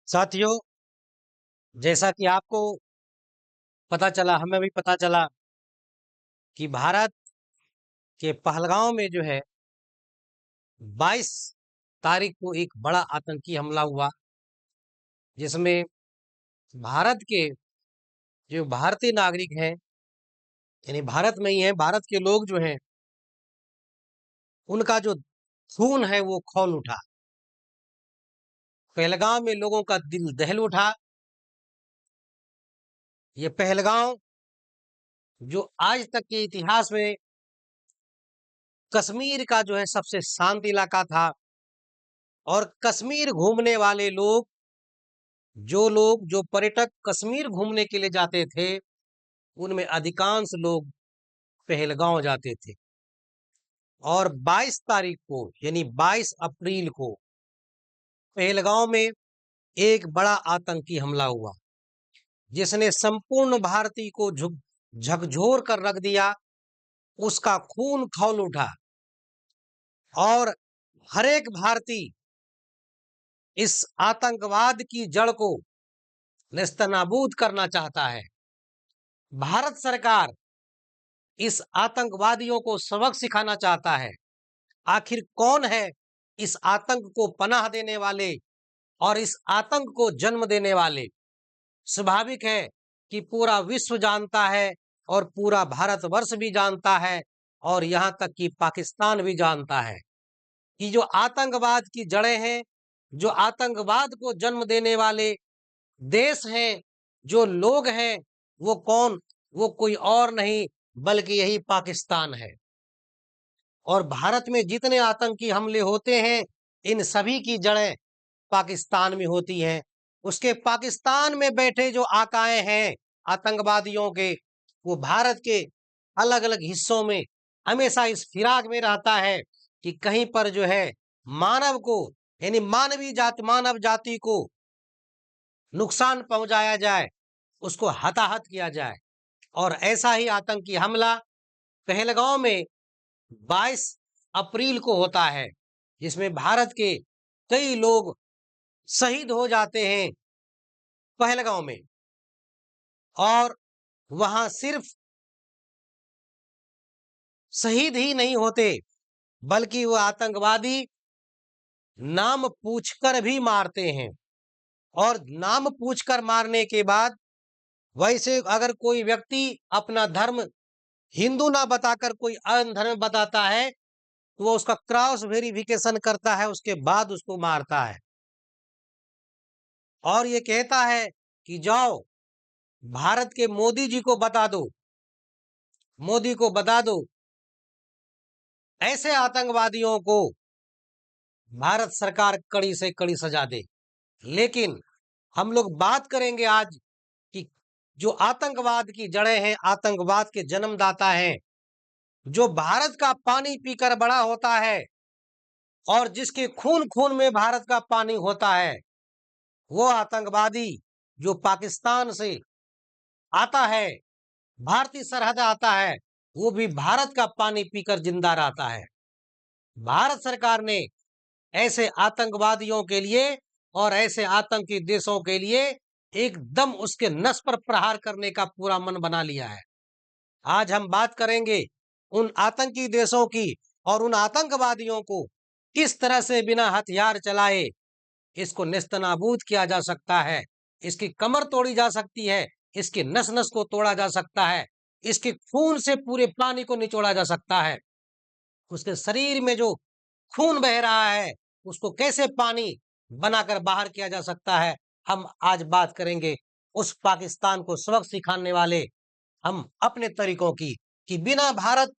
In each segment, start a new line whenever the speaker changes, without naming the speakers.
साथियों, जैसा कि आपको पता चला, हमें भी पता चला कि भारत के पहलगांव में जो है 22 तारीख को एक बड़ा आतंकी हमला हुआ, जिसमें भारत के जो भारतीय नागरिक हैं, यानी भारत में ही हैं, भारत के लोग जो हैं, उनका जो खून है वो खौल उठा। पहलगांव में लोगों का दिल दहल उठा। ये पहलगांव जो आज तक के इतिहास में कश्मीर का जो है सबसे शांत इलाका था, और कश्मीर घूमने वाले लोग जो पर्यटक कश्मीर घूमने के लिए जाते थे, उनमें अधिकांश लोग पहलगांव जाते थे। और 22 तारीख को यानी 22 अप्रैल को पहलगांव में एक बड़ा आतंकी हमला हुआ, जिसने संपूर्ण भारतीय को झकझोर कर रख दिया। उसका खून खौल उठा और हर एक भारतीय इस आतंकवाद की जड़ को नेस्तनाबूद करना चाहता है। भारत सरकार इस आतंकवादियों को सबक सिखाना चाहता है। आखिर कौन है इस आतंक को पनाह देने वाले और इस आतंक को जन्म देने वाले? स्वाभाविक है कि पूरा विश्व जानता है, और पूरा भारतवर्ष भी जानता है, और यहां तक कि पाकिस्तान भी जानता है कि जो आतंकवाद की जड़ें हैं, जो आतंकवाद को जन्म देने वाले देश हैं, जो लोग हैं, वो कौन? वो कोई और नहीं बल्कि यही पाकिस्तान है। और भारत में जितने आतंकी हमले होते हैं, इन सभी की जड़ें पाकिस्तान में होती हैं। उसके पाकिस्तान में बैठे जो आकाएं हैं आतंकवादियों के, वो भारत के अलग अलग हिस्सों में हमेशा इस फिराक में रहता है कि कहीं पर जो है मानव को, यानी मानव जाति को नुकसान पहुंचाया जाए, उसको हताहत किया जाए। और ऐसा ही आतंकी हमला पहलगांव में 22 अप्रैल को होता है, जिसमें भारत के कई लोग शहीद हो जाते हैं पहलगांव में। और वहां सिर्फ शहीद ही नहीं होते, बल्कि वो आतंकवादी नाम पूछकर भी मारते हैं। और नाम पूछकर मारने के बाद, वैसे अगर कोई व्यक्ति अपना धर्म हिंदू ना बताकर कोई अन्य धर्म बताता है, तो वो उसका क्रॉस वेरिफिकेशन करता है, उसके बाद उसको मारता है। और ये कहता है कि जाओ भारत के मोदी जी को बता दो, मोदी को बता दो, ऐसे आतंकवादियों को भारत सरकार कड़ी से कड़ी सजा दे। लेकिन हम लोग बात करेंगे आज कि जो आतंकवाद की जड़ें हैं, आतंकवाद के जन्मदाता हैं, जो भारत का पानी पीकर बड़ा होता है और जिसके खून खून में भारत का पानी होता है, वो आतंकवादी जो पाकिस्तान से आता है, भारतीय सरहद आता है, वो भी भारत का पानी पीकर जिंदा रहता है। भारत सरकार ने ऐसे आतंकवादियों के लिए और ऐसे आतंकी देशों के लिए एकदम उसके नस पर प्रहार करने का पूरा मन बना लिया है। आज हम बात करेंगे उन आतंकी देशों की और उन आतंकवादियों को किस तरह से बिना हथियार चलाए इसको नेस्तनाबूद किया जा सकता है, इसकी कमर तोड़ी जा सकती है, इसके नस नस को तोड़ा जा सकता है, इसके खून से पूरे पानी को निचोड़ा जा सकता है। उसके शरीर में जो खून बह रहा है, उसको कैसे पानी बनाकर बाहर किया जा सकता है। हम आज बात करेंगे उस पाकिस्तान को सबक सिखाने वाले हम अपने तरीकों की, कि बिना भारत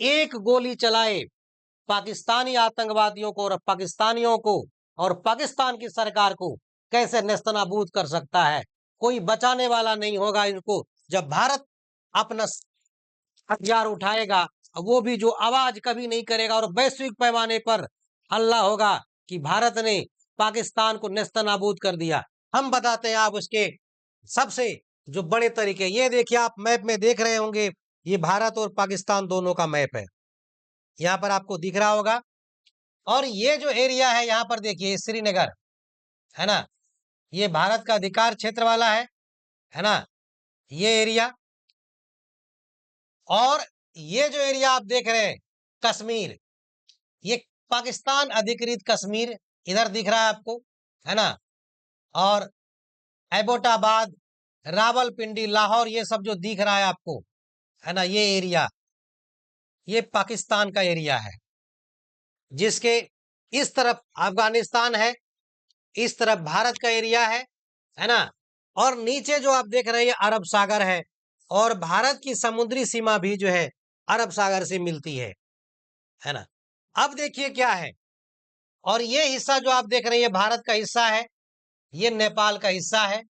एक गोली चलाए पाकिस्तानी आतंकवादियों को और पाकिस्तानियों को और पाकिस्तान की सरकार को कैसे नेस्तनाबूद कर सकता है। कोई बचाने वाला नहीं होगा इनको। जब भारत अपना हथियार उठाएगा, वो भी जो आवाज कभी नहीं करेगा, और वैश्विक पैमाने पर हल्ला होगा कि भारत ने पाकिस्तान को नेस्तनाबूद कर दिया। हम बताते हैं आप उसके सबसे जो बड़े तरीके। ये देखिए, आप मैप में देख रहे होंगे, ये भारत और पाकिस्तान दोनों का मैप है, यहाँ पर आपको दिख रहा होगा। और ये जो एरिया है यहाँ पर देखिए, श्रीनगर है ना, ये भारत का अधिकार क्षेत्र वाला है ना, ये एरिया। और ये जो एरिया आप देख रहे हैं कश्मीर, ये पाकिस्तान अधिकृत कश्मीर इधर दिख रहा है आपको, है ना। और एबोटाबाद, रावलपिंडी, लाहौर, ये सब जो दिख रहा है आपको, है ना, ये एरिया, ये पाकिस्तान का एरिया है, जिसके इस तरफ अफगानिस्तान है, इस तरफ भारत का एरिया है ना। और नीचे जो आप देख रहे हैं अरब सागर और भारत की समुद्री सीमा भी जो है अरब सागर से मिलती है ना। अब देखिए क्या है, और ये हिस्सा जो आप देख रहे हैं ये भारत का हिस्सा है, ये नेपाल का हिस्सा है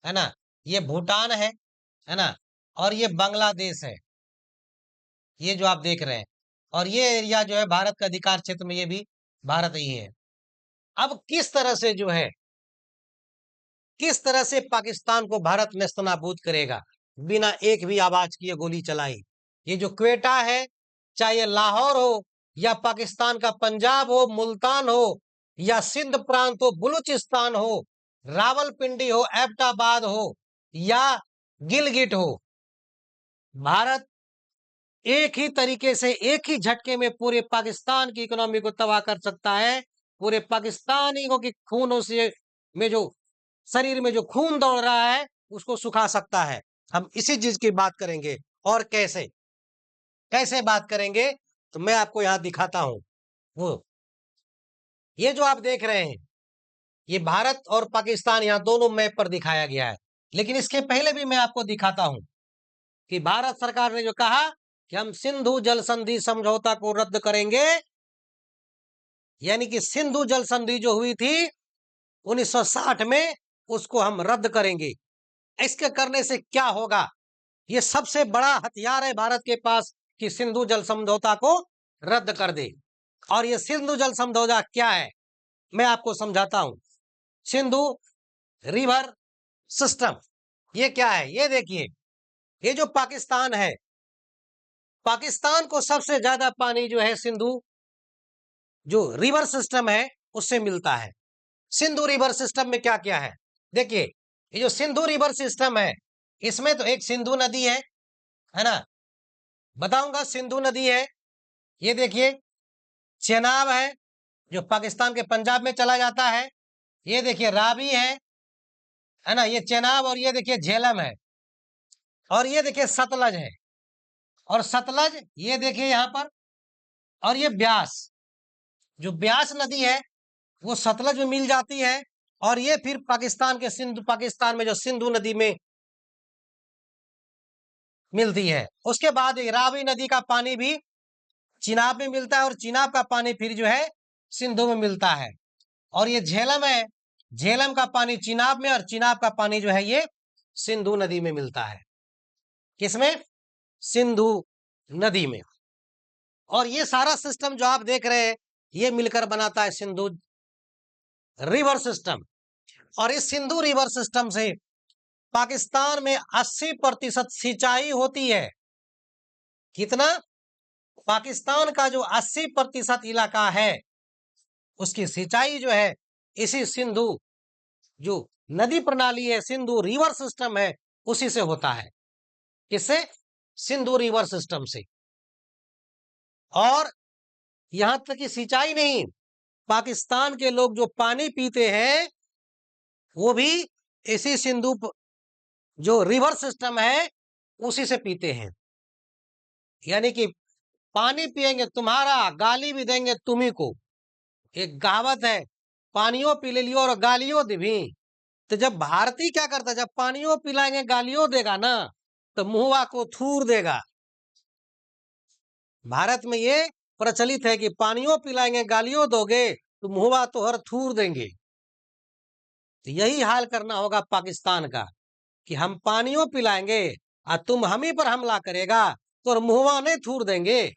ना, ये भूटान है ना, और ये बांग्लादेश है, ये जो आप देख रहे हैं। और ये एरिया जो है भारत का अधिकार क्षेत्र में, ये भी भारत ही है। अब किस तरह से जो है, किस तरह से पाकिस्तान को भारत नेस्तनाबूद करेगा बिना एक भी आवाज किए गोली चलाई। ये जो क्वेटा है, चाहे ये लाहौर हो या पाकिस्तान का पंजाब हो, मुल्तान हो या सिंध प्रांत हो, बलूचिस्तान हो, रावलपिंडी हो, एबटाबाद हो या गिलगिट हो, भारत एक ही तरीके से एक ही झटके में पूरे पाकिस्तान की इकोनॉमी को तबाह कर सकता है। पूरे पाकिस्तानियों की खूनों से में जो शरीर में जो खून दौड़ रहा है उसको सुखा सकता है। हम इसी चीज की बात करेंगे। और कैसे कैसे बात करेंगे, तो मैं आपको यहां दिखाता हूं। वो ये जो आप देख रहे हैं, ये भारत और पाकिस्तान यहां दोनों मैप पर दिखाया गया है। लेकिन इसके पहले भी मैं आपको दिखाता हूं कि भारत सरकार ने जो कहा कि हम सिंधु जल संधि समझौता को रद्द करेंगे, यानी कि सिंधु जल संधि जो हुई थी 1960 में, उसको हम रद्द करेंगे। इसके करने से क्या होगा, ये सबसे बड़ा हथियार है भारत के पास कि सिंधु जल समझौता को रद्द कर दे। और ये सिंधु जल समझौता क्या है, मैं आपको समझाता हूं। सिंधु रिवर सिस्टम ये क्या है, ये देखिए, ये जो पाकिस्तान है, पाकिस्तान को सबसे ज्यादा पानी जो है सिंधु जो रिवर सिस्टम है उससे मिलता है। सिंधु रिवर सिस्टम में क्या क्या है, देखिए, ये जो सिंधु रिवर सिस्टम है, इसमें तो एक सिंधु नदी है ना, बताऊंगा, सिंधु नदी है। ये देखिए चेनाब है जो पाकिस्तान के पंजाब में चला जाता है। ये देखिए रावी है ना, ये चेनाब। और ये देखिए झेलम है। और ये देखिए सतलज है। और सतलज ये देखिए यहां पर। और ये ब्यास, जो ब्यास नदी है वो सतलज में मिल जाती है। और ये फिर पाकिस्तान के पाकिस्तान में जो सिंधु नदी में मिलती है। उसके बाद रावी नदी का पानी भी चिनाब में मिलता है, और चिनाब का पानी फिर जो है सिंधु में मिलता है। और ये झेलम है, झेलम का पानी चिनाब में, और चिनाब का पानी जो है ये सिंधु नदी में मिलता है। किसमें, सिंधु नदी में। और ये सारा सिस्टम जो आप देख रहे हैं ये मिलकर बनाता है सिंधु रिवर सिस्टम। और इस सिंधु रिवर सिस्टम से पाकिस्तान में 80% सिंचाई होती है। कितना, पाकिस्तान का जो 80% इलाका है उसकी सिंचाई जो है इसी सिंधु जो नदी प्रणाली है, सिंधु रिवर सिस्टम है, उसी से होता है। किससे, सिंधु रिवर सिस्टम से। और यहां तक कि सिंचाई नहीं, पाकिस्तान के लोग जो पानी पीते हैं वो भी इसी सिंधु जो रिवर सिस्टम है उसी से पीते हैं। यानी कि पानी पिएंगे तुम्हारा, गाली भी देंगे तुम्ही को। एक कहावत है, पानियों पी ले लियो और गालियों दे भी। तो जब भारतीय क्या करता है, जब पानियों पिलाएंगे गालियों देगा ना, तो मुहवा को थूर देगा। भारत में ये प्रचलित है कि पानियों पिलाएंगे गालियों दोगे तो मुहवा तो हर थूर देंगे। तो यही हाल करना होगा पाकिस्तान का कि हम पानियों पिलाएंगे और तुम हम ही पर हमला करेगा तो मुहवा नहीं थूर देंगे।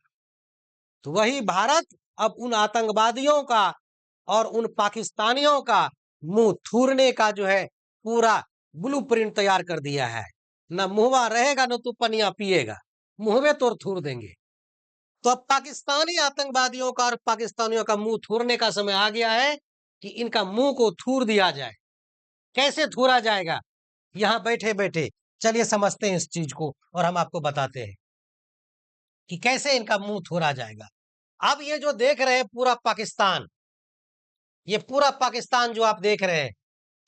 तो वही भारत अब उन आतंकवादियों का और उन पाकिस्तानियों का मुंह थूरने का जो है पूरा ब्लूप्रिंट तैयार कर दिया है। न मुहवा रहेगा न तू पनिया पिएगा, मुंह में तो थूर देंगे। तो अब पाकिस्तानी आतंकवादियों का और पाकिस्तानियों का मुंह थूरने का समय आ गया है कि इनका मुंह को थूर दिया जाए। कैसे थूरा जाएगा यहाँ बैठे बैठे? चलिए समझते हैं इस चीज को और हम आपको बताते हैं कि कैसे इनका मुंह थूरा जाएगा। अब ये जो देख रहे हैं पूरा पाकिस्तान, ये पूरा पाकिस्तान जो आप देख रहे हैं,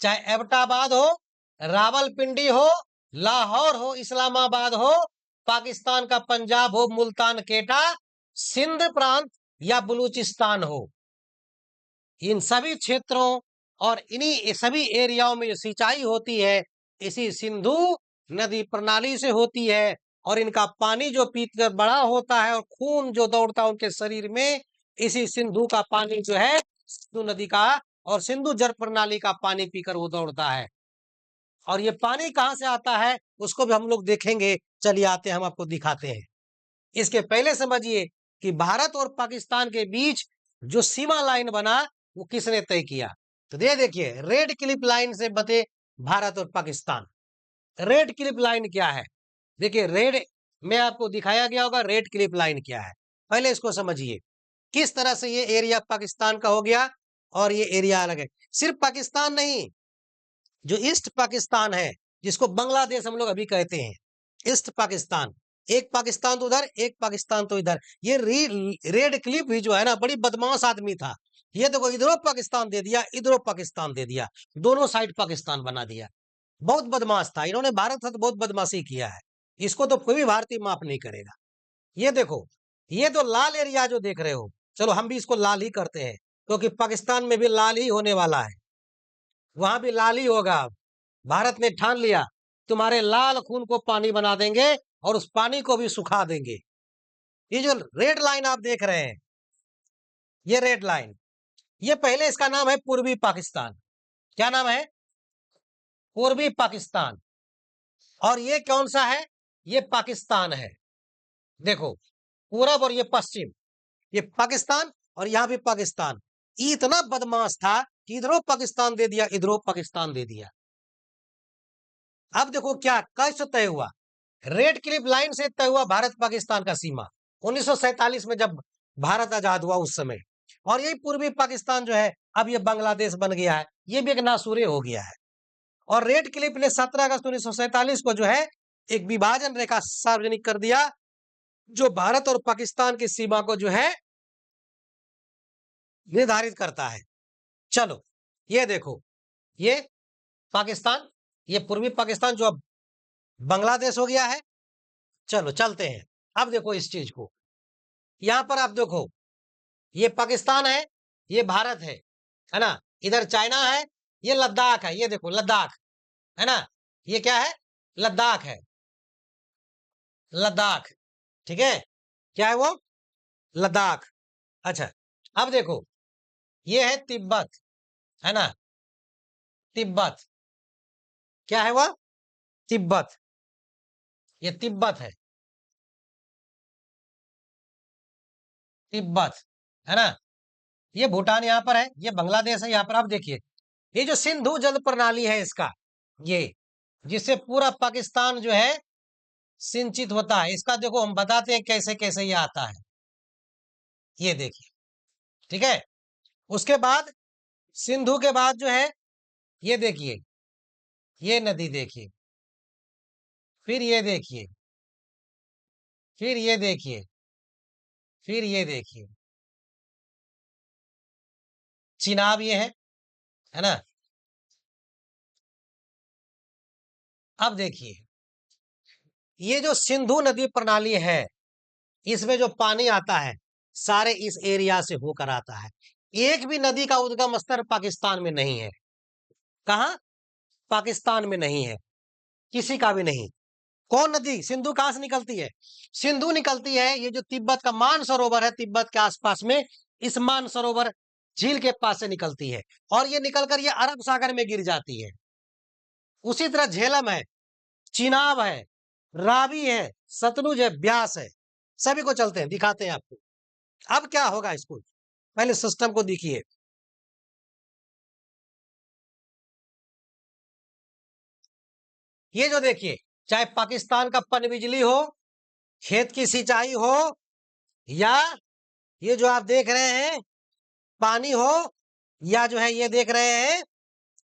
चाहे एबटाबाद हो, रावलपिंडी हो, लाहौर हो, इस्लामाबाद हो, पाकिस्तान का पंजाब हो, मुल्तान केटा, सिंध प्रांत या बलूचिस्तान हो, इन सभी क्षेत्रों और इन्हीं सभी एरियाओं में जो सिंचाई होती है इसी सिंधु नदी प्रणाली से होती है। और इनका पानी जो पीकर बड़ा होता है और खून जो दौड़ता है उनके शरीर में, इसी सिंधु का पानी जो है, सिंधु नदी का और सिंधु जल प्रणाली का पानी पीकर वो दौड़ता है। और ये पानी कहाँ से आता है उसको भी हम लोग देखेंगे। चलिए आते हैं, हम आपको दिखाते हैं। इसके पहले समझिए कि भारत और पाकिस्तान के बीच जो सीमा लाइन बना वो किसने तय किया? तो ये देखिए, रेड क्लिफ लाइन से बते भारत और पाकिस्तान। रेड क्लिफ लाइन क्या है? देखिए, रेड में आपको दिखाया गया होगा रेड क्लिफ लाइन क्या है। पहले इसको समझिए किस तरह से ये एरिया पाकिस्तान का हो गया और ये एरिया अलग है। सिर्फ पाकिस्तान नहीं, जो ईस्ट पाकिस्तान है, जिसको बांग्लादेश हम लोग अभी कहते हैं, ईस्ट पाकिस्तान, एक पाकिस्तान तो उधर, एक पाकिस्तान तो इधर। ये रेड क्लिफ भी जो है ना, बड़ी बदमाश आदमी था। ये देखो, इधरों पाकिस्तान दे दिया, इधरों पाकिस्तान दे दिया, दोनों साइड पाकिस्तान बना दिया। बहुत बदमाश था, इन्होंने भारत साथ बहुत बदमाशी किया है। इसको तो कोई भी भारतीय माफ नहीं करेगा। ये देखो, ये तो लाल एरिया जो देख रहे हो, चलो हम भी इसको लाल ही करते हैं, क्योंकि पाकिस्तान में भी लाल ही होने वाला है, वहां भी लाल ही होगा। भारत ने ठान लिया तुम्हारे लाल खून को पानी बना देंगे और उस पानी को भी सुखा देंगे। ये जो रेड लाइन आप देख रहे हैं, ये रेड लाइन, ये पहले इसका नाम है पूर्वी पाकिस्तान। क्या नाम है? पूर्वी पाकिस्तान। और ये कौन सा है? ये पाकिस्तान है। देखो, पूरब और ये पश्चिम, ये पाकिस्तान और यहां भी पाकिस्तान। इतना बदमाश था कि इधरों पाकिस्तान दे दिया, इधरों पाकिस्तान दे दिया। अब देखो क्या कैसे तय हुआ। रेड क्लिफ लाइन से तय हुआ भारत पाकिस्तान का सीमा 1947 में, जब भारत आजाद हुआ उस समय। और यही पूर्वी पाकिस्तान जो है अब ये बांग्लादेश बन गया है, ये भी एक नासूरे हो गया है। और रेड क्लिफ ने 17 अगस्त 1947 को जो है एक विभाजन रेखा सार्वजनिक कर दिया, जो भारत और पाकिस्तान की सीमा को जो है निर्धारित करता है। चलो ये देखो, ये पाकिस्तान, ये पूर्वी पाकिस्तान जो अब बांग्लादेश हो गया है। चलो चलते हैं, अब देखो इस चीज को, यहां पर आप देखो, ये पाकिस्तान है, ये भारत है ना, इधर चाइना है, ये लद्दाख है, ये देखो लद्दाख है ना, ये क्या है? लद्दाख है, लद्दाख। ठीक है, क्या है वो? लद्दाख। अच्छा, अब देखो, ये है तिब्बत, है ना, तिब्बत। क्या है वह? तिब्बत, ये तिब्बत है, तिब्बत, है ना। ये भूटान यहाँ पर है, ये बांग्लादेश है यहाँ पर। आप देखिए, ये जो सिंधु जल प्रणाली है इसका, ये जिससे पूरा पाकिस्तान जो है सिंचित होता है, इसका देखो हम बताते हैं कैसे कैसे ये आता है। ये देखिए, ठीक है। उसके बाद सिंधु के बाद जो है, ये देखिए, ये नदी देखिए, फिर ये देखिए, फिर ये देखिए, फिर ये देखिए, चिनाब ये है ना। अब देखिए, ये जो सिंधु नदी प्रणाली है, इसमें जो पानी आता है सारे इस एरिया से होकर आता है। एक भी नदी का उद्गम स्तर पाकिस्तान में नहीं है। कहा? पाकिस्तान में नहीं है, किसी का भी नहीं। कौन नदी? सिंधु कहां से निकलती है? सिंधु निकलती है ये जो तिब्बत का मानसरोवर है, तिब्बत के आसपास में, इस मानसरोवर झील के पास से निकलती है और ये निकलकर ये अरब सागर में गिर जाती है। उसी तरह झेलम है, चिनाब है, रावी है, सतलुज है, ब्यास है। सभी को चलते हैं, दिखाते हैं आपको। अब क्या होगा इसको, पहले सिस्टम को देखिए। ये जो देखिए, चाहे पाकिस्तान का पनबिजली हो, खेत की सिंचाई हो, या ये जो आप देख रहे हैं पानी हो, या जो है ये देख रहे हैं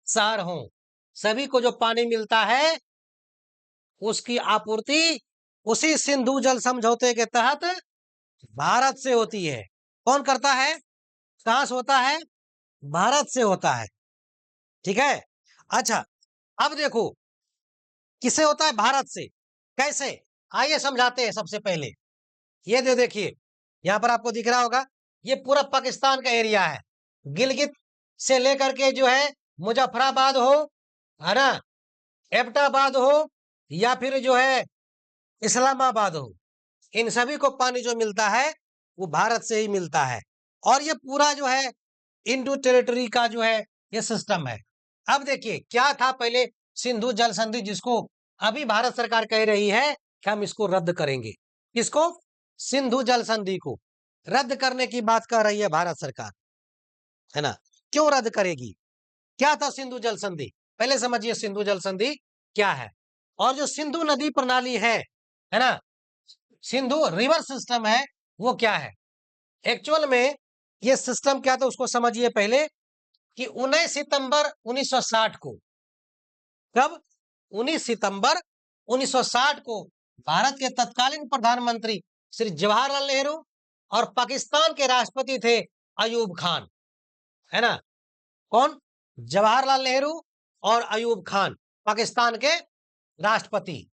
शहर हो, सभी को जो पानी मिलता है उसकी आपूर्ति उसी सिंधु जल समझौते के तहत भारत से होती है। कौन करता है? कहां से होता है? भारत से होता है। ठीक है। अच्छा, अब देखो किससे होता है? भारत से। कैसे? आइए समझाते हैं। सबसे पहले ये देखिए, यहां पर आपको दिख रहा होगा, ये पूरा पाकिस्तान का एरिया है। गिलगित से लेकर के जो है मुजफ्फराबाद हो, है ना, एबटाबाद हो, या फिर जो है इस्लामाबाद हो, इन सभी को पानी जो मिलता है वो भारत से ही मिलता है। और ये पूरा जो है इंडो टेरिटरी का जो है ये सिस्टम है। अब देखिए क्या था पहले सिंधु जल संधि, जिसको अभी भारत सरकार कह रही है कि हम इसको रद्द करेंगे। किसको? सिंधु जल संधि को रद्द करने की बात कर रही है भारत सरकार, है ना। क्यों रद्द करेगी? क्या था सिंधु जल संधि? पहले समझिए सिंधु जल संधि क्या है। और जो सिंधु नदी प्रणाली है ना, सिंधु रिवर सिस्टम है, वो क्या है? एक्चुअल में ये सिस्टम क्या था उसको समझिए पहले, कि 19 सितंबर 1960 को, कब? 19 सितंबर 1960 को भारत के तत्कालीन प्रधानमंत्री श्री जवाहरलाल नेहरू और पाकिस्तान के राष्ट्रपति थे अयूब खान, है ना। कौन? जवाहरलाल नेहरू और अयूब खान, पाकिस्तान के राष्ट्रपति।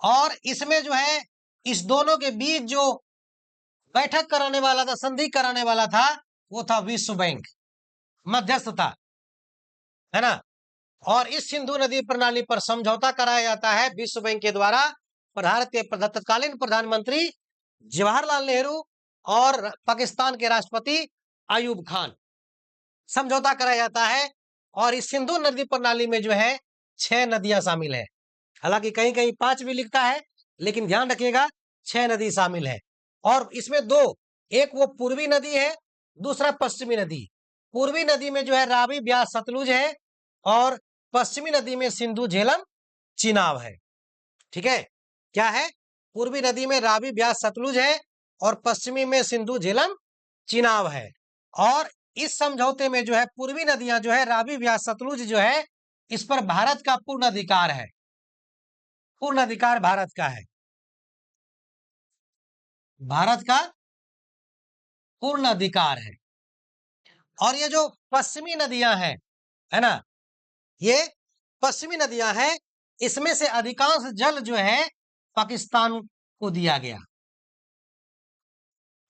और इसमें जो है इस दोनों के बीच जो बैठक कराने वाला था, संधि कराने वाला था, वो था विश्व बैंक, मध्यस्थ था, है ना। और इस सिंधु नदी प्रणाली पर समझौता कराया जाता है विश्व बैंक के द्वारा भारत के तत्कालीन प्रधानमंत्री जवाहरलाल नेहरू और पाकिस्तान के राष्ट्रपति अयूब खान, समझौता कराया जाता है। और इस सिंधु नदी प्रणाली में जो है 6 नदियां शामिल है। हालांकि कहीं कहीं 5 भी लिखता है, लेकिन ध्यान रखिएगा 6 नदी शामिल है। और इसमें 2, एक वो पूर्वी नदी है, दूसरा पश्चिमी नदी। पूर्वी नदी में जो है रावी, ब्यास, सतलुज है, और पश्चिमी नदी में सिंधु, झेलम, चिनाब है। ठीक है। क्या है? पूर्वी नदी में रावी, ब्यास, सतलुज है, और पश्चिमी में सिंधु, झेलम, चिनाब है। और इस समझौते में जो है पूर्वी नदियां जो है रावी, ब्यास, सतलुज जो है, इस पर भारत का पूर्ण अधिकार है। पूर्ण अधिकार भारत का है। भारत का पूर्ण अधिकार है। और ये जो पश्चिमी नदियां हैं, है ना, ये पश्चिमी नदियां हैं, इसमें से अधिकांश जल जो है पाकिस्तान को दिया गया।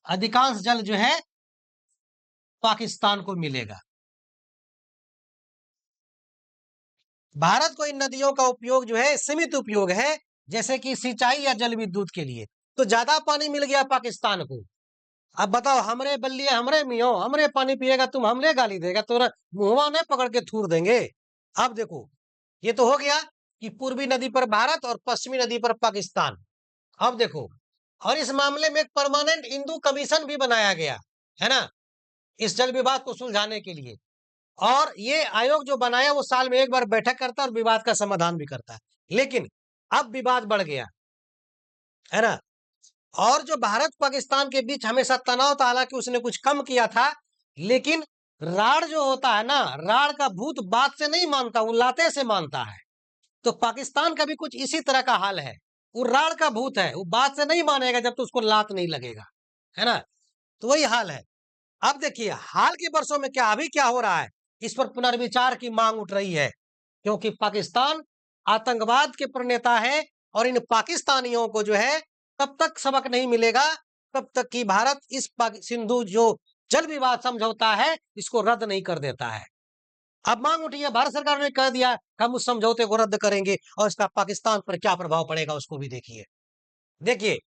अधिकांश जल जो है पाकिस्तान को मिलेगा। भारत को इन नदियों का उपयोग जो है सीमित उपयोग है, जैसे कि सिंचाई या जल विद्युत के लिए। तो ज्यादा पानी मिल गया पाकिस्तान को। अब बताओ, हमरे बल्लिए हमरे मियो, हमरे पानी पिएगा तुम, हमरे गाली देगा, तो मुंहवा ने पकड़ के थूर देंगे। अब देखो, ये तो हो गया कि पूर्वी नदी पर भारत और पश्चिमी नदी पर पाकिस्तान। अब देखो, और इस मामले में एक परमानेंट हिंदू कमीशन भी बनाया गया, है ना, इस जल विवाद को सुलझाने के लिए। और ये आयोग जो बनाया वो साल में एक बार बैठक करता है और विवाद का समाधान भी करता है। लेकिन अब विवाद बढ़ गया, है ना। और जो भारत पाकिस्तान के बीच हमेशा तनाव था, हालांकि उसने कुछ कम किया था, लेकिन राड़ जो होता है ना, राड़ का भूत बात से नहीं मानता, वो लाते से मानता है। तो पाकिस्तान का भी कुछ इसी तरह का हाल है। वो राड़ का भूत है, वो बात से नहीं मानेगा जब तो उसको लात नहीं लगेगा, है ना। तो वही हाल है। अब देखिए हाल के वर्षों में क्या अभी क्या हो रहा है, इस पर पुनर्विचार की मांग उठ रही है, क्योंकि पाकिस्तान आतंकवाद के प्रणेता है। और इन पाकिस्तानियों को जो है तब तक सबक नहीं मिलेगा तब तक कि भारत इस सिंधु जो जल विवाद समझौता है इसको रद्द नहीं कर देता है। अब मांग उठी है, भारत सरकार ने कह दिया हम उस समझौते को रद्द करेंगे, और इसका पाकिस्तान पर क्या प्रभाव पड़ेगा उसको भी देखिए। देखिए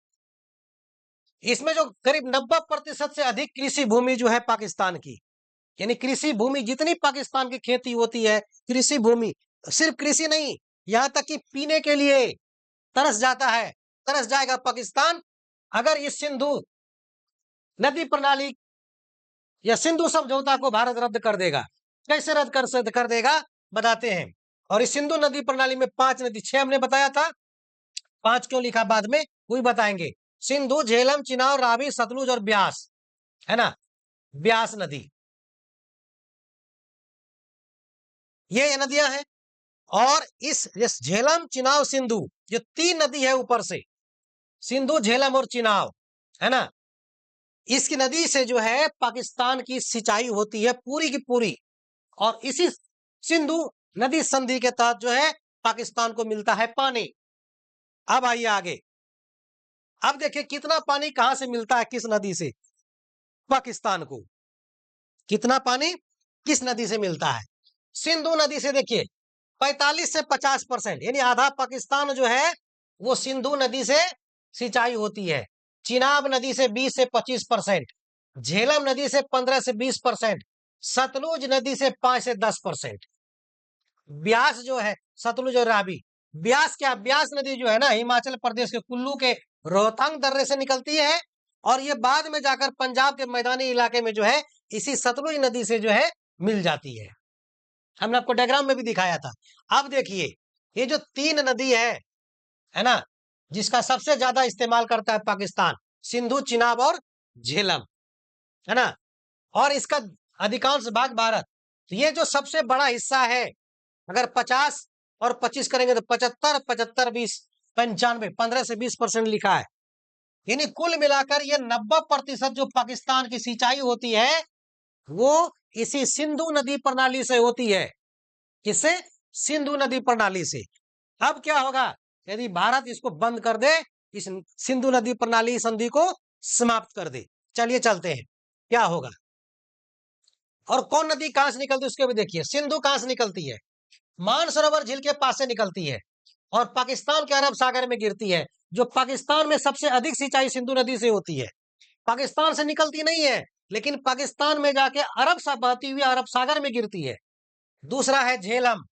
इसमें जो करीब 90% से अधिक कृषि भूमि जो है पाकिस्तान की, यानी कृषि भूमि जितनी पाकिस्तान की खेती होती है, कृषि भूमि, सिर्फ कृषि नहीं, यहां तक कि पीने के लिए तरस जाता है, तरस जाएगा पाकिस्तान अगर इस सिंधु नदी प्रणाली या सिंधु समझौता को भारत रद्द कर देगा। कैसे रद्द कर देगा बताते हैं। और इस सिंधु नदी प्रणाली में 5 नदी, 6 हमने बताया था, 5 क्यों लिखा बाद में वही बताएंगे। सिंधु, झेलम, चिनाब, रावी, सतलुज और ब्यास, है ना, ब्यास नदी, ये नदियां हैं। और इस झेलम, चिनाब, सिंधु, जो 3 नदी है ऊपर से, सिंधु, झेलम और चिनाब, है ना, इसकी नदी से जो है पाकिस्तान की सिंचाई होती है पूरी की पूरी। और इसी सिंधु नदी संधि के तहत जो है पाकिस्तान को मिलता है पानी। अब आइए आगे, अब देखिए कितना पानी कहां से मिलता है, किस नदी से पाकिस्तान को, कितना पानी किस नदी से मिलता है। सिंधु नदी से देखिए 45 से 50%, यानी आधा पाकिस्तान जो है वो सिंधु नदी से सिंचाई होती है। चिनाब नदी से 20 से 25%, झेलम नदी से 15 से 20%, सतलुज नदी से 5 से 10%। ब्यास जो है, सतलुज और रावी, ब्यास क्या, ब्यास नदी जो है ना हिमाचल प्रदेश के कुल्लू के रोहतांग दर्रे से निकलती है और ये बाद में जाकर पंजाब के मैदानी इलाके में जो है इसी सतलुज नदी से जो है मिल जाती है। हमने आपको डायग्राम में भी दिखाया था। अब देखिए ये जो 3 नदी है ना, जिसका सबसे ज्यादा इस्तेमाल करता है पाकिस्तान, सिंधु, चिनाब और झेलम, है ना, और इसका अधिकांश भाग भारत। तो ये जो सबसे बड़ा हिस्सा है, अगर 50 और 25 करेंगे तो 75, 75, 20, 95, 15 से 20% लिखा है। यानी कुल मिलाकर ये 90% जो पाकिस्तान की सिंचाई होती है वो इसी सिंधु नदी प्रणाली से होती है। किससे? सिंधु नदी प्रणाली से। अब क्या होगा यदि भारत इसको बंद कर दे, इस सिंधु नदी प्रणाली संधि को समाप्त कर दे। चलिए चलते हैं क्या होगा। और कौन नदी कहां से निकलती है उसके भी देखिए। सिंधु कहां से निकलती है? मानसरोवर झील के पास से निकलती है और पाकिस्तान के अरब सागर में गिरती है। जो पाकिस्तान में सबसे अधिक सिंचाई सिंधु नदी से होती है। पाकिस्तान से निकलती नहीं है लेकिन पाकिस्तान में जाके अरब सा बहती हुई अरब सागर में गिरती है। दूसरा है झेलम।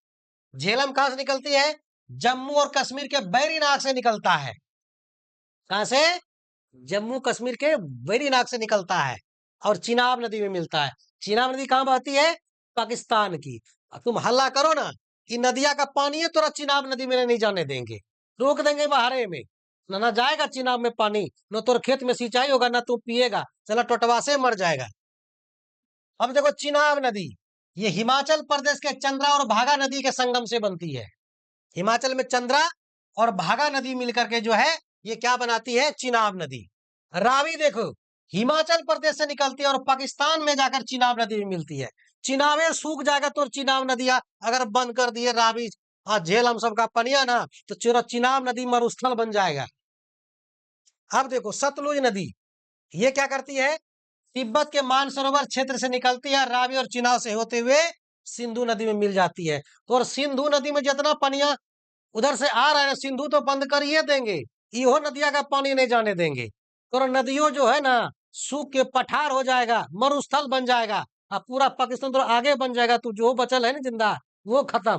झेलम कहां से निकलती है? जम्मू और कश्मीर के बैरीनाग से निकलता है। कहां से? जम्मू कश्मीर के बैरीनाग से निकलता है और चिनाब नदी में मिलता है। चिनाब नदी कहां बहती है? पाकिस्तान की। तुम हल्ला करो ना कि नदिया का पानी है तोरा चिनाब नदी में नहीं जाने देंगे, रोक देंगे बहारे में, ना जाएगा चिनाब में पानी, न तोर खेत में सिंचाई होगा ना तू पिएगा, चला टोटवा से मर जाएगा। अब देखो चिनाब नदी ये हिमाचल प्रदेश के चंद्रा और भागा नदी के संगम से बनती है। हिमाचल में चंद्रा और भागा नदी मिलकर के जो है ये क्या बनाती है? चिनाब नदी। रावी देखो हिमाचल प्रदेश से निकलती है और पाकिस्तान में जाकर चिनाब नदी में मिलती है। चिनाबे सूख जाएगा तो चिनाब नदियां अगर बंद कर दिए रावी झेलम सब का पनिया ना तो चिनाब नदी मरुस्थल बन जाएगा। अब देखो सतलुज नदी ये क्या करती है? तिब्बत के मानसरोवर क्षेत्र से निकलती है, रावी और चिनाब से होते हुए सिंधु नदी में मिल जाती है। तो और सिंधु नदी में जितना पनिया उधर से आ रहा है सिंधु तो बंद कर ही देंगे, इहो नदिया का पानी नहीं जाने देंगे। तो नदियों जो है ना सूख के पठार हो जाएगा, मरुस्थल बन जाएगा और पूरा पाकिस्तान तो आगे बन जाएगा। तू जो बचल है ना जिंदा वो खत्म,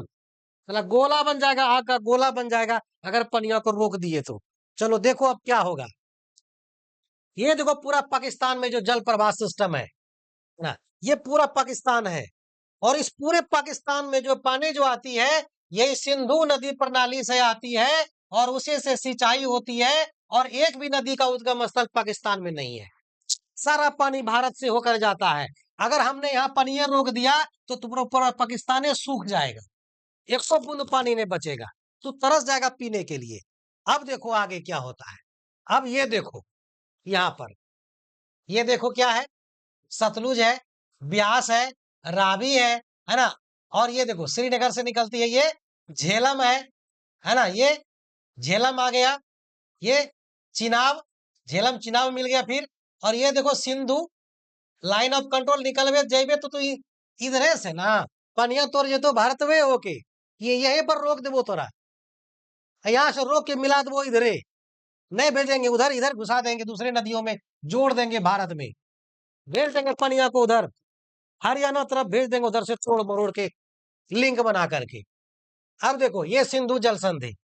मतलब गोला बन जाएगा, आग का गोला बन जाएगा अगर पनिया को रोक दिए तो। चलो देखो अब क्या होगा। ये देखो पूरा पाकिस्तान में जो जल प्रवाह सिस्टम है ना, ये पूरा पाकिस्तान है और इस पूरे पाकिस्तान में जो पानी जो आती है ये सिंधु नदी प्रणाली से आती है और उसी से सिंचाई होती है और एक भी नदी का उद्गम स्थल पाकिस्तान में नहीं है। सारा पानी भारत से होकर जाता है। अगर हमने यहाँ पनिया रोक दिया तो तुम्हारा पूरा पाकिस्तान सूख जाएगा, 100 बूंद पानी नहीं बचेगा, तो तरस जाएगा पीने के लिए। अब देखो आगे क्या होता है। अब ये देखो यहाँ पर, ये देखो क्या है, सतलुज है, ब्यास है, रावी है ना, और ये देखो श्रीनगर से निकलती है ये झेलम है ना, ये झेलम आ गया, ये चिनाब, झेलम चिनाब मिल गया फिर, और ये देखो सिंधु। लाइन ऑफ कंट्रोल निकलवे जेबे तो इधरे से ना पनिया तोड़ जे तो भारत में होके ये यहीं पर रोक देवो तोरा, यहाँ से रोक के मिला देवो इधरे, नहीं भेजेंगे उधर, इधर घुसा देंगे दूसरे नदियों में, जोड़ देंगे भारत में, भेज देंगे पनिया को उधर हरियाणा तरफ भेज देंगे, उधर से तोड़ मरोड़ के लिंक बना करके। अब देखो ये सिंधु जल संधि,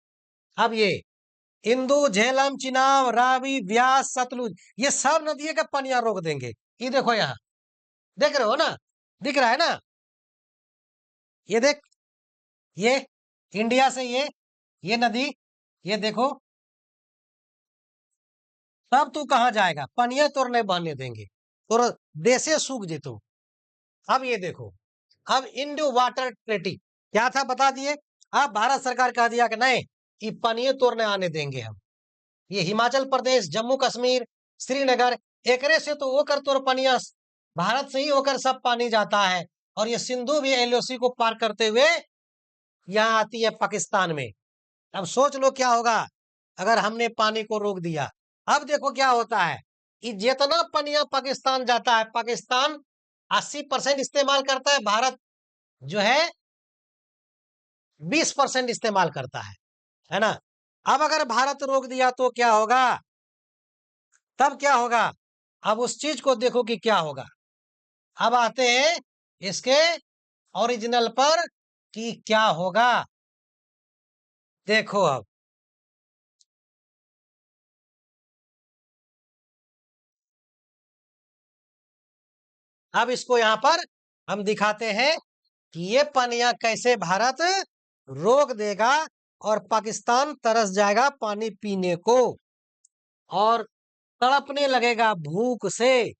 अब ये इंदु, झेलम, चिनाब, रावी, व्यास, सतलुज ये सब नदियों का पनिया रोक देंगे। ये देखो यहाँ देख रहे हो ना, दिख रहा है ना, ये देख, ये इंडिया से ये नदी, ये देखो, तब तू कहां जाएगा? पनिया तोड़ नहीं बहने देंगे, तो देशे सूख जेतो। अब ये देखो, अब इंडो वाटर ट्रेटी क्या था बता दिए। अब भारत सरकार कह दिया कि नहीं, ये पनिये तोड़ने आने देंगे हम। ये हिमाचल प्रदेश, जम्मू कश्मीर, श्रीनगर, एकरे से तो होकर तोर पनिया भारत से ही होकर सब पानी जाता है, और ये सिंधु भी एलओसी को पार करते हुए यहाँ आती है पाकिस्तान में। अब सोच लो क्या होगा अगर हमने पानी को रोक दिया। अब देखो क्या होता है कि जितना पनिया पाकिस्तान जाता है, पाकिस्तान 80% इस्तेमाल करता है, भारत जो है 20% इस्तेमाल करता है ना। अब अगर भारत रोक दिया तो क्या होगा, तब क्या होगा, अब उस चीज को देखो कि क्या होगा। अब आते हैं इसके ओरिजिनल पर कि क्या होगा। देखो अब इसको यहां पर हम दिखाते हैं कि ये पनिया कैसे भारत रोक देगा और पाकिस्तान तरस जाएगा पानी पीने को और तड़पने लगेगा भूख से।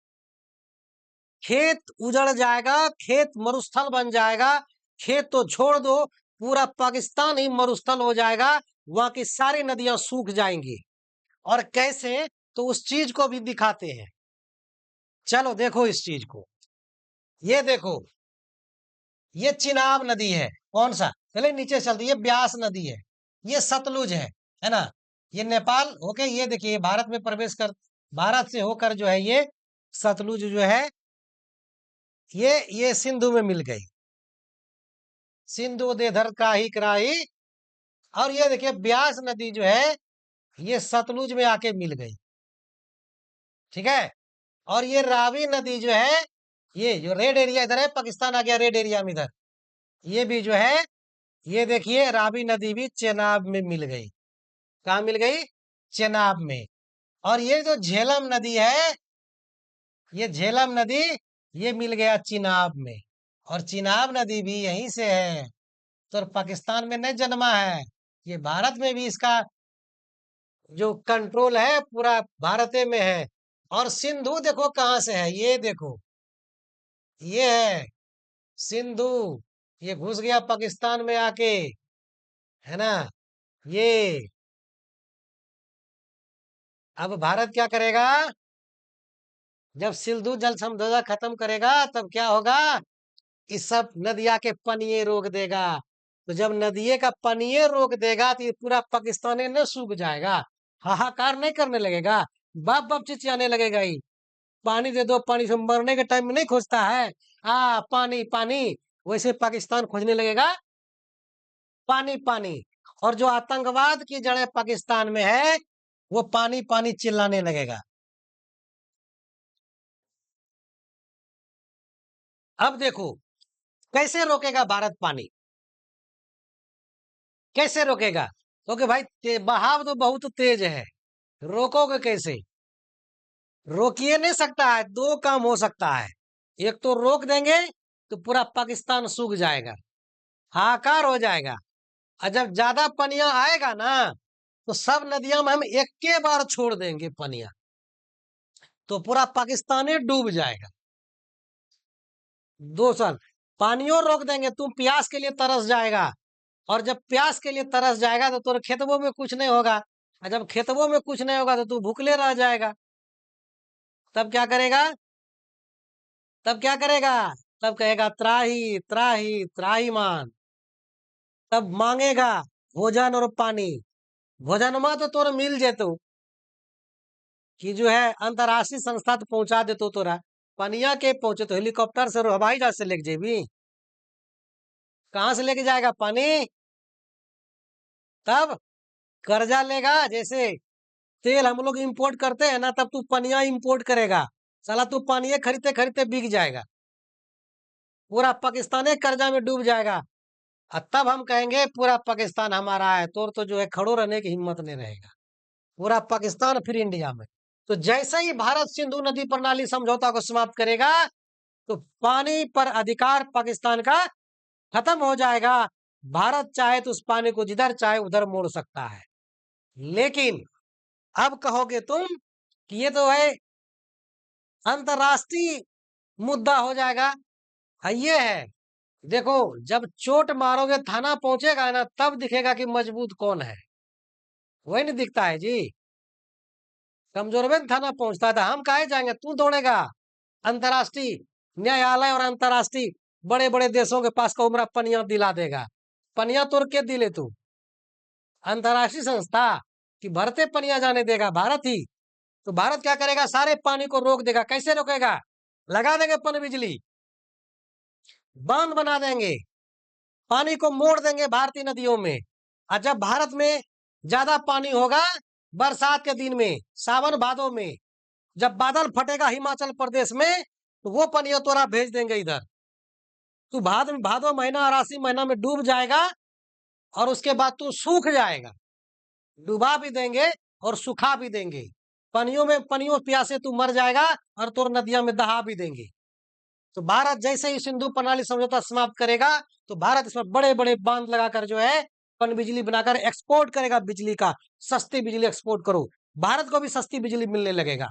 खेत उजड़ जाएगा, खेत मरुस्थल बन जाएगा, खेत तो छोड़ दो, पूरा पाकिस्तान ही मरुस्थल हो जाएगा, वहां की सारी नदियां सूख जाएंगी। और कैसे, तो उस चीज को भी दिखाते हैं। चलो देखो इस चीज को, ये देखो, ये चिनाब नदी है। कौन सा, चले नीचे चलते, ये ब्यास नदी है, ये सतलुज है ना। ये नेपाल होके ये देखिए ये भारत में प्रवेश कर, भारत से होकर जो है ये सतलुज जो है ये सिंधु में मिल गई, सिंधु देधर काही कराही। और ये देखिए ब्यास नदी जो है ये सतलुज में आके मिल गई, ठीक है। और ये रावी नदी जो है, ये जो रेड एरिया इधर है, पाकिस्तान आ गया रेड एरिया में इधर, ये भी जो है, ये देखिए रावी नदी भी चेनाब में मिल गई। कहाँ मिल गई, चेनाब में। और ये जो झेलम नदी है, ये झेलम नदी ये मिल गया चिनाब में। और चिनाब नदी भी यहीं से है, तो पाकिस्तान में नहीं जन्मा है, ये भारत में भी इसका जो कंट्रोल है पूरा भारत में है। और सिंधु देखो कहां से है, ये देखो, ये है सिंधु, ये घुस गया पाकिस्तान में आके, है ना। ये अब भारत क्या करेगा, जब सिंधु जल समझौता खत्म करेगा तब क्या होगा, इस सब नदिया के पनिये रोक देगा। तो जब नदिये का पनिये रोक देगा तो ये पूरा पाकिस्तान न सूख जाएगा, हाहाकार नहीं करने लगेगा, बाप बाप चिचियाने लगेगा ही, पानी दे दो, पानी से मरने के टाइम में नहीं खोजता है, पानी पानी, वैसे पाकिस्तान खोजने लगेगा पानी पानी। और जो आतंकवाद की जड़ें पाकिस्तान में है वो पानी पानी चिल्लाने लगेगा। अब देखो कैसे रोकेगा भारत पानी, कैसे रोकेगा, क्योंकि भाई बहाव तो बहुत तेज है, रोकोगे कैसे, रोकिए नहीं सकता है। दो काम हो सकता है, एक तो रोक देंगे तो पूरा पाकिस्तान सूख जाएगा, हाहाकार हो जाएगा। और जब ज्यादा पनिया आएगा ना तो सब नदियां में हम एक के बार छोड़ देंगे पनिया, तो पूरा पाकिस्तान ही डूब जाएगा। दो साल पानियों रोक देंगे, तुम प्यास के लिए तरस जाएगा, और जब प्यास के लिए तरस जाएगा तो तेरे खेतों में कुछ नहीं होगा, और जब खेतों में कुछ नहीं होगा तो तू भूखले रह जाएगा। तब क्या करेगा, तब क्या करेगा, तब कहेगा त्राही त्राही त्राही मान, तब मांगेगा भोजन और पानी। भोजन में तो तोर मिल जेतो, कि जो है अंतरराष्ट्रीय संस्था तो पहुंचा देतो तोरा, पनिया के पहुंचे तो हेलीकॉप्टर से और हवाई जहाज से लेके जेबी, कहां से लेके जाएगा पानी। तब कर्जा लेगा, जैसे तेल हम लोग इंपोर्ट करते हैं ना, तब तू पनिया इंपोर्ट करेगा, साला तू पनिया खरीदते खरीदते बिक जाएगा, पूरा पाकिस्तान कर्जा में डूब जाएगा। और तब हम कहेंगे पूरा पाकिस्तान हमारा है, तो जो है खड़ो रहने की हिम्मत नहीं रहेगा, पूरा पाकिस्तान फिर इंडिया में। तो जैसे ही भारत सिंधु नदी प्रणाली समझौता को समाप्त करेगा तो पानी पर अधिकार पाकिस्तान का खत्म हो जाएगा। भारत चाहे तो उस पानी को जिधर चाहे उधर मोड़ सकता है। लेकिन अब कहोगे तुम कि ये तो है अंतरराष्ट्रीय मुद्दा हो जाएगा, हाँ ये है, देखो, जब चोट मारोगे थाना पहुंचेगा ना, तब दिखेगा कि मजबूत कौन है। वही नहीं दिखता है जी। कमजोर में थाना पहुंचता था, हम काहे जाएंगे, तू दौड़ेगा अंतर्राष्ट्रीय न्यायालय और अंतर्राष्ट्रीय बड़े बड़े देशों के पास को उमरा पनिया दिला देगा। पनिया तोड़ के दिले तू, अंतर्राष्ट्रीय संस्था कि भरते पनिया जाने देगा भारत ही। तो भारत क्या करेगा, सारे पानी को रोक देगा। कैसे रोकेगा, लगा देंगे पन बिजली, बांध बना देंगे, पानी को मोड़ देंगे भारतीय नदियों में। और जब भारत में ज्यादा पानी होगा बरसात के दिन में, सावन भादों में, जब बादल फटेगा हिमाचल प्रदेश में, तो वो पनिया तोरा भेज देंगे इधर। तू भादो महीना और आसी महीना में डूब जाएगा, और उसके बाद तू सूख जाएगा। डुबा भी देंगे और सुखा भी देंगे। पनियों प्यासे तू मर जाएगा, और तोर नदियां में दहा भी देंगे। तो भारत जैसे ही सिंधु प्रणाली समझौता समाप्त करेगा, तो भारत इसमें बड़े बड़े बांध लगाकर जो है पन बिजली बनाकर एक्सपोर्ट करेगा बिजली का। सस्ती बिजली एक्सपोर्ट करो, भारत को भी सस्ती बिजली मिलने लगेगा।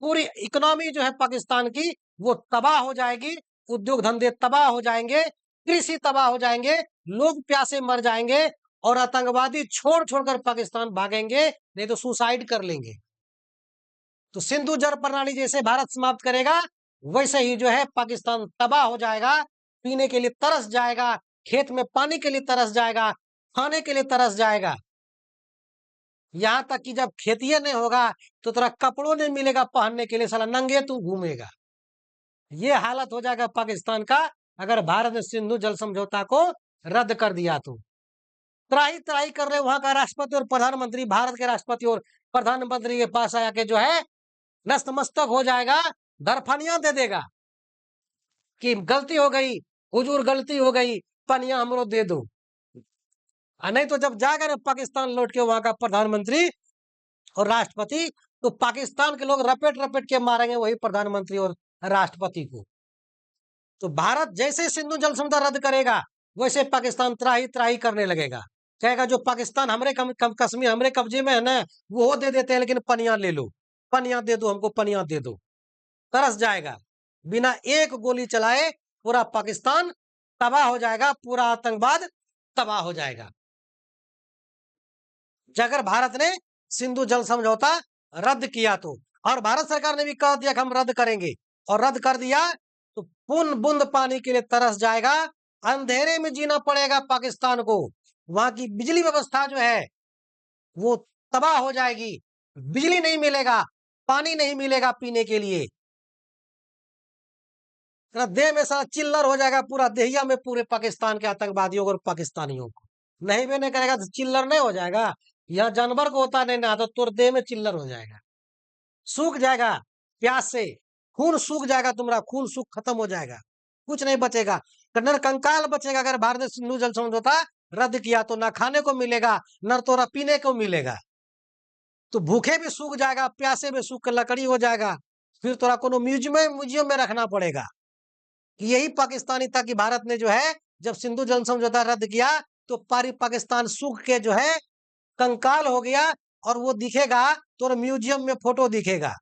पूरी इकोनॉमी जो है पाकिस्तान की वो तबाह हो जाएगी, उद्योग धंधे तबाह हो जाएंगे, कृषि तबाह हो जाएंगे, लोग प्यासे मर जाएंगे, और आतंकवादी छोड़ छोड़कर पाकिस्तान भागेंगे, नहीं तो सुसाइड कर लेंगे। तो सिंधु जल प्रणाली जैसे भारत समाप्त करेगा, वैसे ही जो है पाकिस्तान तबाह हो जाएगा, पीने के लिए तरस जाएगा, खेत में पानी के लिए तरस जाएगा, खाने के लिए तरस जाएगा। यहां तक कि जब खेती नहीं होगा तो तेरा कपड़ों नहीं मिलेगा पहनने के लिए, साला नंगे तू घूमेगा। ये हालत हो जाएगा पाकिस्तान का, अगर भारत ने सिंधु जल समझौता को रद्द कर दिया तो। त्राही त्राही कर रहे वहां का राष्ट्रपति और प्रधानमंत्री, भारत के राष्ट्रपति और प्रधानमंत्री के पास आया के जो है नतमस्तक हो जाएगा, दरफनिया दे देगा कि गलती हो गई हुजूर, गलती हो गई, पनिया हमरो दे दो। नहीं तो जब जाएगा ना पाकिस्तान लौट के वहां का प्रधानमंत्री और राष्ट्रपति, तो पाकिस्तान के लोग रपेट रपेट के मारेंगे वही प्रधानमंत्री और राष्ट्रपति को। तो भारत जैसे सिंधु जल समझौता रद्द करेगा, वैसे पाकिस्तान त्राही त्राही करने लगेगा। कहेगा जो पाकिस्तान हमरे कश्मीर हमरे कब्जे में है ना, वो दे देते हैं, लेकिन पनिया ले लो, पनिया दे दो हमको, पनिया दे दो। तरस जाएगा, बिना एक गोली चलाए पूरा पाकिस्तान तबाह हो जाएगा, पूरा आतंकवाद तबाह हो जाएगा। अगर भारत ने सिंधु जल समझौता रद्द किया तो, और भारत सरकार ने भी कह दिया कि हम रद्द करेंगे, और रद्द कर दिया, तो बूंद बूंद पानी के लिए तरस जाएगा, अंधेरे में जीना पड़ेगा पाकिस्तान को। वहां की बिजली व्यवस्था जो है वो तबाह हो जाएगी, बिजली नहीं मिलेगा, पानी नहीं मिलेगा पीने के लिए। देह में सारा चिल्लर हो जाएगा, पूरा देहिया में पूरे पाकिस्तान के आतंकवादियों को और पाकिस्तानियों को। नहीं भी नहीं करेगा तो चिल्लर नहीं हो जाएगा। यहाँ जानवर को होता नहीं ना, तो तुर देह में चिल्लर हो जाएगा, सूख जाएगा प्यास से, खून सूख जाएगा, तुम्हारा खून सूख खत्म हो जाएगा, कुछ नहीं बचेगा। नर कंकाल बचेगा। अगर भारत ने सिंधु जल समझौता रद्द किया तो ना खाने को मिलेगा, न तोरा पीने को मिलेगा। तो भूखे भी सूख जाएगा, प्यासे भी सूख कर लकड़ी हो जाएगा, फिर तोरा कोनो म्यूजियम में रखना पड़ेगा। यही पाकिस्तानी था कि भारत ने जो है जब सिंधु जल समझौता रद्द किया, तो पाकिस्तान सूख के जो है कंकाल हो गया, और वो दिखेगा तो म्यूजियम में फोटो दिखेगा।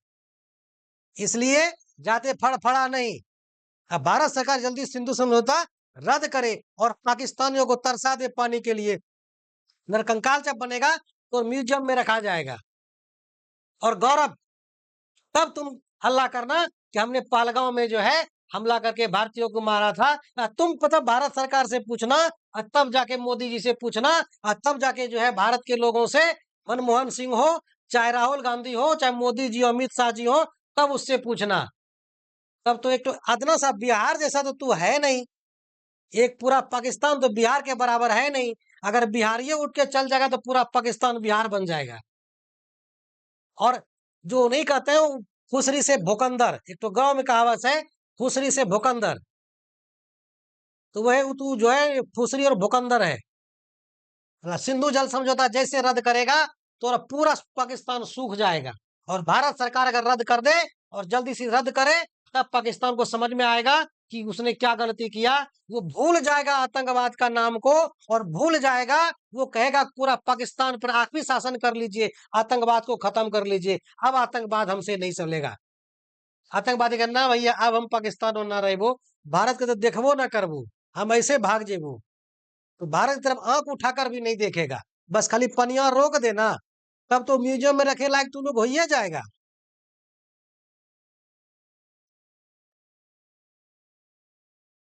इसलिए जाते फड़फड़ा नहीं। अब भारत सरकार जल्दी सिंधु समझौता रद्द करे और पाकिस्तानियों को तरसा दे पानी के लिए। नरकंकाल जब बनेगा तो म्यूजियम में रखा जाएगा। और गौरव, तब तुम हल्ला करना कि हमने पालगांव में जो है हमला करके भारतीयों को मारा था। तुम पता भारत सरकार से पूछना, और तब जाके मोदी जी से पूछना, और तब जाके जो है भारत के लोगों से, मनमोहन सिंह हो, चाहे राहुल गांधी हो, चाहे मोदी जी, अमित शाह जी हो, तब उससे पूछना। तब तो एक तो अदना सा बिहार जैसा तो तू है नहीं, एक पूरा पाकिस्तान तो बिहार के बराबर है नहीं। अगर बिहारी उठ के चल जाएगा तो पूरा पाकिस्तान बिहार बन जाएगा। और जो नहीं कहते हैं फुसरी से भोकंदर, एक तो गांव में कहावत है फुसरी से भोकंदर, तो वह तू जो है फुसरी और भोकंदर है। सिंधु जल समझौता जैसे रद्द करेगा तो पूरा पाकिस्तान सूख जाएगा। और भारत सरकार अगर रद्द कर दे और जल्दी से रद्द करे, तब पाकिस्तान को समझ में आएगा कि उसने क्या गलती किया। वो भूल जाएगा आतंकवाद का नाम को, और भूल जाएगा, वो कहेगा पूरा पाकिस्तान पर आप ही शासन कर लीजिए, आतंकवाद को खत्म कर लीजिए, अब आतंकवाद हमसे नहीं चलेगा। आतंकवादी कहना भैया अब हम पाकिस्तान और ना रहो, भारत के तो देखबो ना करबो। हम ऐसे भाग जेबू तो भारत की तरफ आंख उठाकर भी नहीं देखेगा। बस खाली पनिया रोक देना, तब तो म्यूजियम में रखे लायक तू लोग हो ही जाएगा।